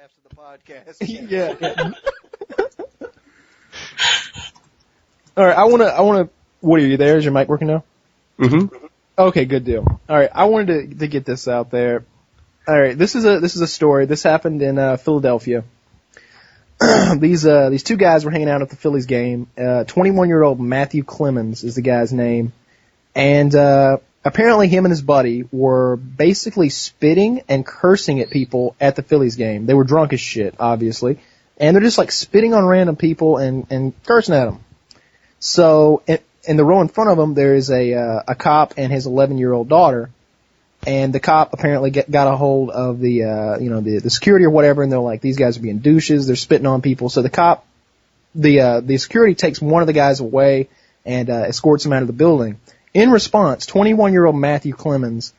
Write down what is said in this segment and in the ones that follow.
laughs at the podcast. Yeah. All right, I want to. Woody, are you there? Is your mic working now? Mm-hmm. Okay, good deal. All right, I wanted to get this out there. All right, this is a story. This happened in Philadelphia. These two guys were hanging out at the Phillies game. 21-year-old Matthew Clemens is the guy's name, and apparently him and his buddy were basically spitting and cursing at people at the Phillies game. They were drunk as shit, obviously, and they're just like spitting on random people and cursing at them. So in the row in front of them, there is a cop and his 11-year-old daughter. And the cop apparently got a hold of the security or whatever, and they're like, these guys are being douches, they're spitting on people. So the security takes one of the guys away and escorts him out of the building. In response, 21-year-old Matthew Clemens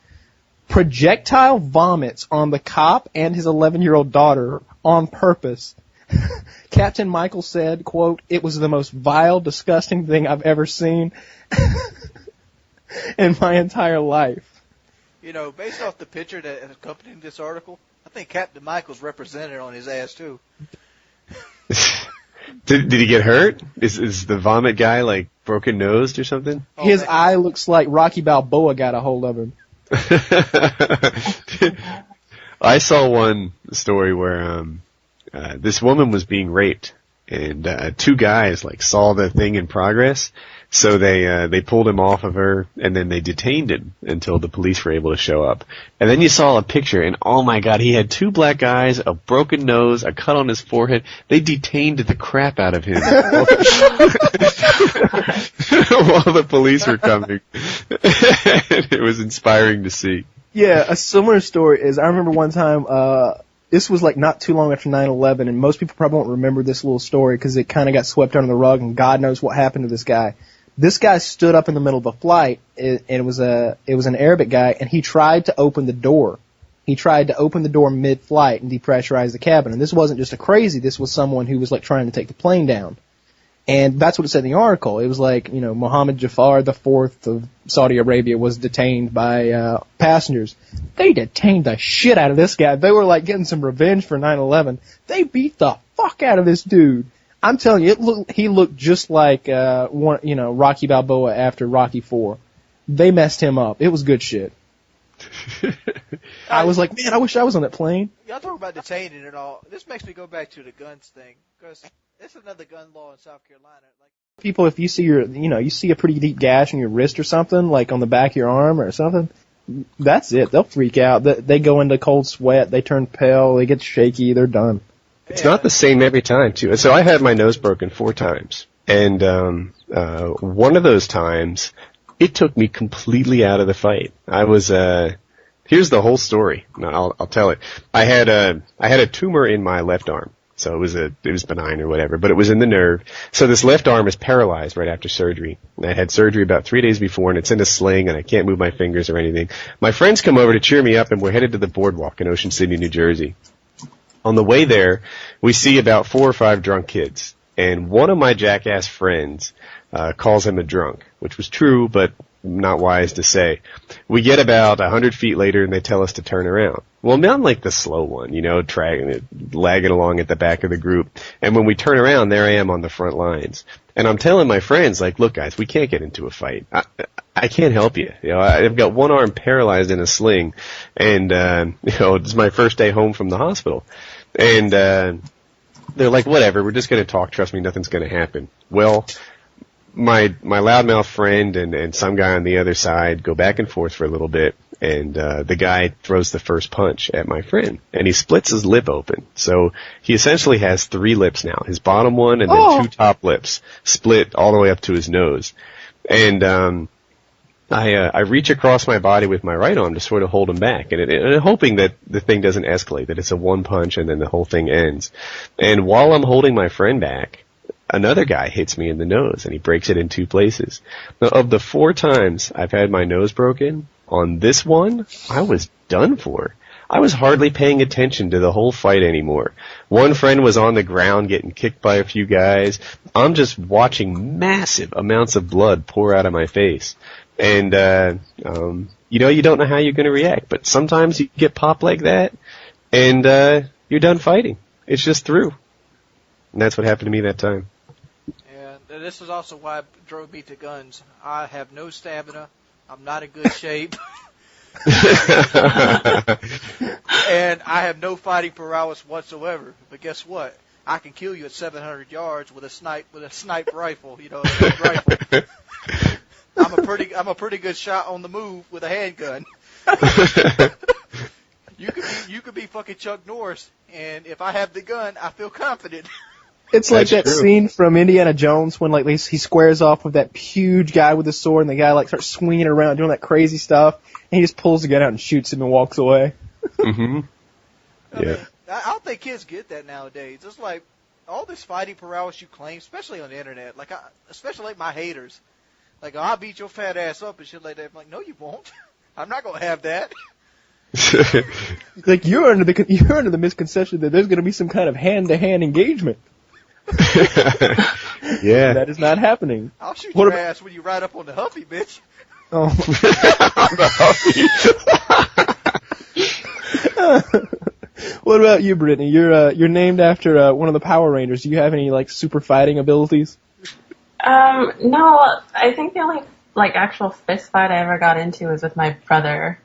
projectile vomits on the cop and his 11-year-old daughter on purpose. Captain Michael said, quote, "It was the most vile, disgusting thing I've ever seen in my entire life." You know, based off the picture that accompanied this article, I think Captain Michael's represented on his ass, too. Did he get hurt? Is the vomit guy, like, broken nosed or something? His eye looks like Rocky Balboa got a hold of him. I saw one story where this woman was being raped, and two guys, like, saw the thing in progress. So they pulled him off of her, and then they detained him until the police were able to show up. And then you saw a picture, and oh my god, he had two black eyes, a broken nose, a cut on his forehead. They detained the crap out of him while the police were coming. It was inspiring to see. Yeah, a similar story is, I remember one time, this was like not too long after 9/11, and most people probably won't remember this little story because it kind of got swept under the rug, and God knows what happened to this guy. This guy stood up in the middle of a flight, and it was an Arabic guy, and he tried to open the door. He tried to open the door mid-flight and depressurize the cabin. And this wasn't just a crazy, this was someone who was like trying to take the plane down. And that's what it said in the article. It was like, you know, Mohammed Jafar IV of Saudi Arabia was detained by passengers. They detained the shit out of this guy. They were like getting some revenge for 9/11. They beat the fuck out of this dude. I'm telling you, he looked just like Rocky Balboa after Rocky IV. They messed him up. It was good shit. I was like, man, I wish I was on that plane. Y'all talk about detaining and all. This makes me go back to the guns thing, because it's another gun law in South Carolina. Like, people, if you see you see a pretty deep gash in your wrist or something, like on the back of your arm or something, that's it. They'll freak out. They go into cold sweat. They turn pale. They get shaky. They're done. It's not the same every time, too. So I had my nose broken 4 times. And one of those times, it took me completely out of the fight. I was here's the whole story. I'll tell it. I had a tumor in my left arm. So it was benign or whatever, but it was in the nerve. So this left arm is paralyzed right after surgery. And I had surgery about 3 days before, and it's in a sling, and I can't move my fingers or anything. My friends come over to cheer me up, and we're headed to the boardwalk in Ocean City, New Jersey. On the way there, we see about 4 or 5 drunk kids, and one of my jackass friends calls him a drunk, which was true, but not wise to say. We get about 100 feet later, and they tell us to turn around. Well, I'm like the slow one, lagging along at the back of the group. And when we turn around, there I am on the front lines. And I'm telling my friends, like, look, guys, we can't get into a fight. I can't help you. I've got one arm paralyzed in a sling, and it's my first day home from the hospital. And they're like, whatever, we're just going to talk. Trust me, nothing's going to happen. Well, my loudmouth friend and some guy on the other side go back and forth for a little bit, and the guy throws the first punch at my friend, and he splits his lip open. So he essentially has 3 lips now, his bottom one and then 2 top lips split all the way up to his nose. And I reach across my body with my right arm to sort of hold him back, and hoping that the thing doesn't escalate, that it's a one punch and then the whole thing ends. And while I'm holding my friend back, another guy hits me in the nose, and he breaks it in 2 places. Now, of the 4 times I've had my nose broken, on this one, I was done for. I was hardly paying attention to the whole fight anymore. One friend was on the ground getting kicked by a few guys. I'm just watching massive amounts of blood pour out of my face. And, you don't know how you're going to react, but sometimes you get popped like that, and you're done fighting. It's just through. And that's what happened to me that time. And this is also why it drove me to guns. I have no stamina. I'm not in good shape. And I have no fighting prowess whatsoever. But guess what? I can kill you at 700 yards with a snipe rifle, a snipe rifle. I'm a pretty good shot on the move with a handgun. You could be fucking Chuck Norris, and if I have the gun, I feel confident. It's like that scene from Indiana Jones when like he squares off with that huge guy with the sword, and the guy like starts swinging around doing that crazy stuff, and he just pulls the gun out and shoots him and walks away. Mm-hmm. I mean, I don't think kids get that nowadays. It's like all this fighting prowess you claim, especially on the internet. Like especially like my haters. Like, I'll beat your fat ass up and shit like that. I'm like, no, you won't. I'm not gonna have that. Like you're under the misconception that there's gonna be some kind of hand-to-hand engagement. Yeah, that is not happening. I'll shoot your ass when you ride up on the Huffy, bitch. Oh. What about you, Brittany? You're named after one of the Power Rangers. Do you have any like super fighting abilities? No, I think the only like actual fist fight I ever got into was with my brother,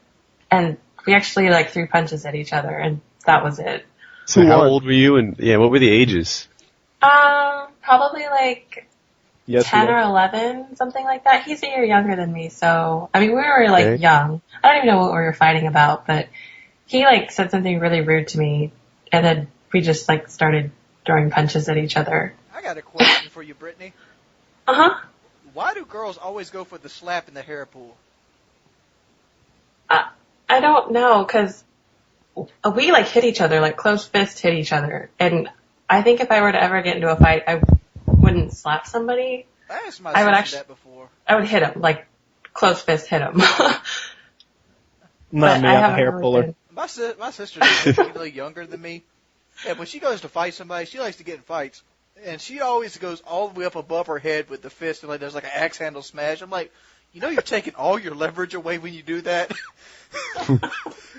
and we actually like threw punches at each other, and that was it. So how old were you, and what were the ages? Probably like 10 or 11, something like that. He's a year younger than me, so I mean we were like young. I don't even know what we were fighting about, but he like said something really rude to me, and then we just like started throwing punches at each other. I got a question for you, Brittany. Uh-huh. Why do girls always go for the slap in the hair pool? I don't know, because we like hit each other, like close fist hit each other, and I think if I were to ever get into a fight, I wouldn't slap somebody. I asked my sister that before. I would hit him, like close fist hit him. Not me, I'm a hair puller. My sister's significantly younger than me, and when she goes to fight somebody, she likes to get in fights. And she always goes all the way up above her head with the fist, and like there's like an axe handle smash. I'm like, you're taking all your leverage away when you do that.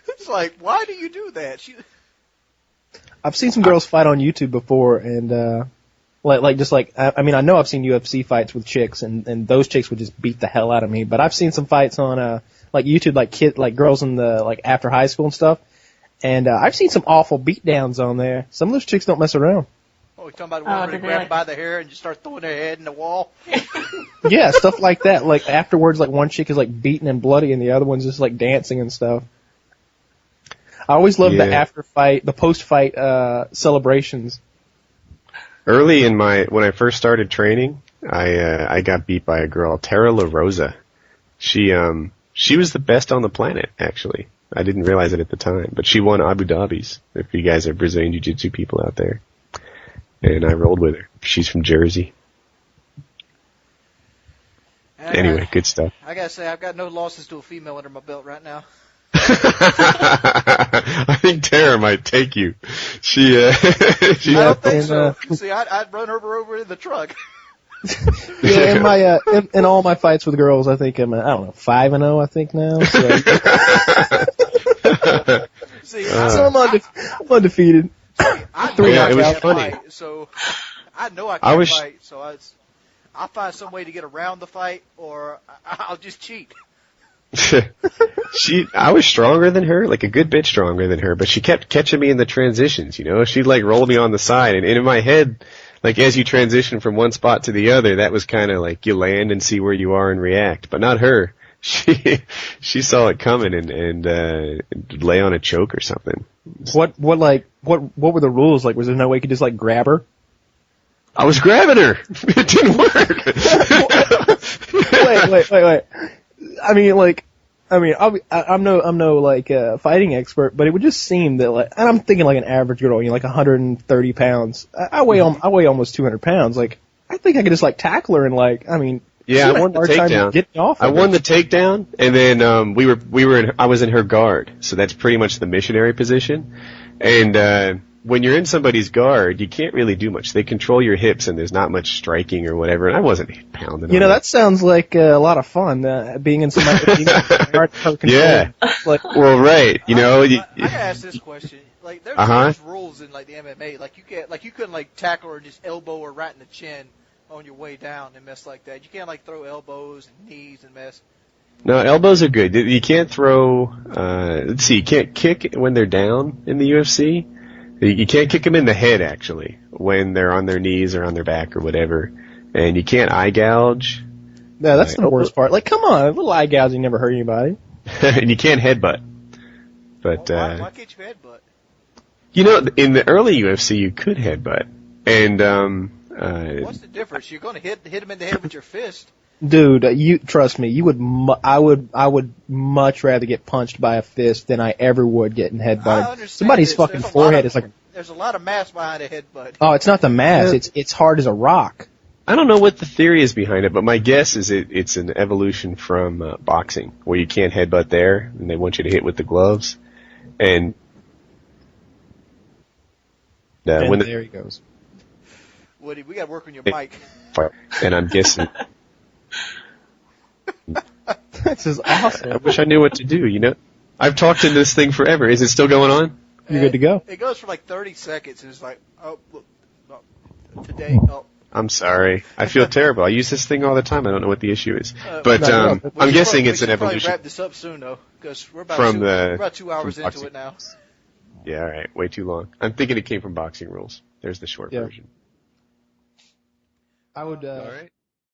It's like, why do you do that? I've seen some girls fight on YouTube before, and I know I've seen UFC fights with chicks, and those chicks would just beat the hell out of me. But I've seen some fights on like YouTube, like girls in the like after high school and stuff, and I've seen some awful beatdowns on there. Some of those chicks don't mess around. Oh, you're talking about one where you grab them by the hair and you start throwing their head in the wall? Yeah, stuff like that. Like, afterwards, like, one chick is, like, beaten and bloody and the other one's just, like, dancing and stuff. I always loved the post-fight celebrations. Early in when I first started training, I got beat by a girl, Tara La Rosa. She was the best on the planet, actually. I didn't realize it at the time, but she won Abu Dhabi's, if you guys are Brazilian Jiu-Jitsu people out there. And I rolled with her. She's from Jersey. Anyway, good stuff. I gotta say, I've got no losses to a female under my belt right now. I think Tara might take you. I don't think so. See, I'd run her over in the truck. Yeah, in all my fights with girls, I think I'm 5-0. I think now. So, so I'm undefeated. It was funny. Fight, so I know I can't fight. So I'll find some way to get around the fight, or I'll just cheat. I was stronger than her, like a good bit stronger than her, but she kept catching me in the transitions, She'd like roll me on the side, and in my head, like as you transition from one spot to the other, that was kind of like you land and see where you are and react, but not her. She saw it coming and lay on a choke or something. What were the rules? Like, was there no way you could just like grab her? I was grabbing her. It didn't work. Wait. I'm no like fighting expert, but it would just seem that like, and I'm thinking like an average girl, like 130 pounds. I weigh almost 200 pounds. Like, I think I could just like tackle her and like, yeah, I won the takedown. I won the takedown, and then I was in her guard, so that's pretty much the missionary position. And when you're in somebody's guard, you can't really do much. They control your hips, and there's not much striking or whatever. And I wasn't pounding. That sounds like a lot of fun. Being in somebody's guard. Yeah. Like, well, right. I gotta ask this question. Like there's rules in like the MMA. Like you couldn't like tackle or just elbow her right in the chin on your way down and mess like that. You can't like throw elbows and knees and mess. No, elbows are good. You can't throw. Let's see. You can't kick when they're down in the UFC. You can't kick them in the head actually when they're on their knees or on their back or whatever. And you can't eye gouge. No, that's the worst part. Like, come on, a little eye gouging never hurt anybody. And you can't headbutt. But why can't you headbutt? You know, in the early UFC, you could headbutt. And what's the difference? You're going to hit him in the head with your fist. Dude, you trust me. I would much rather get punched by a fist than I ever would getting headbutted. Somebody's fucking forehead is like. There's a lot of mass behind a headbutt. Oh, it's not the mass. It's hard as a rock. I don't know what the theory is behind it, but my guess is it's an evolution from boxing, where you can't headbutt there, and they want you to hit with the gloves. And when there he goes. Woody, we got to work on your mic. And I'm guessing. This is awesome. I wish I knew what to do, you know? I've talked in this thing forever. Is it still going on? You're good to go. It goes for like 30 seconds, and it's like, today, I'm sorry. I feel terrible. I use this thing all the time. I don't know what the issue is. But I'm guessing it's an evolution. We should probably wrap this up soon, though, because we're about 2 hours into it now. Yeah, all right. Way too long. I'm thinking it came from Boxing Rules. There's the short version. I would. All right.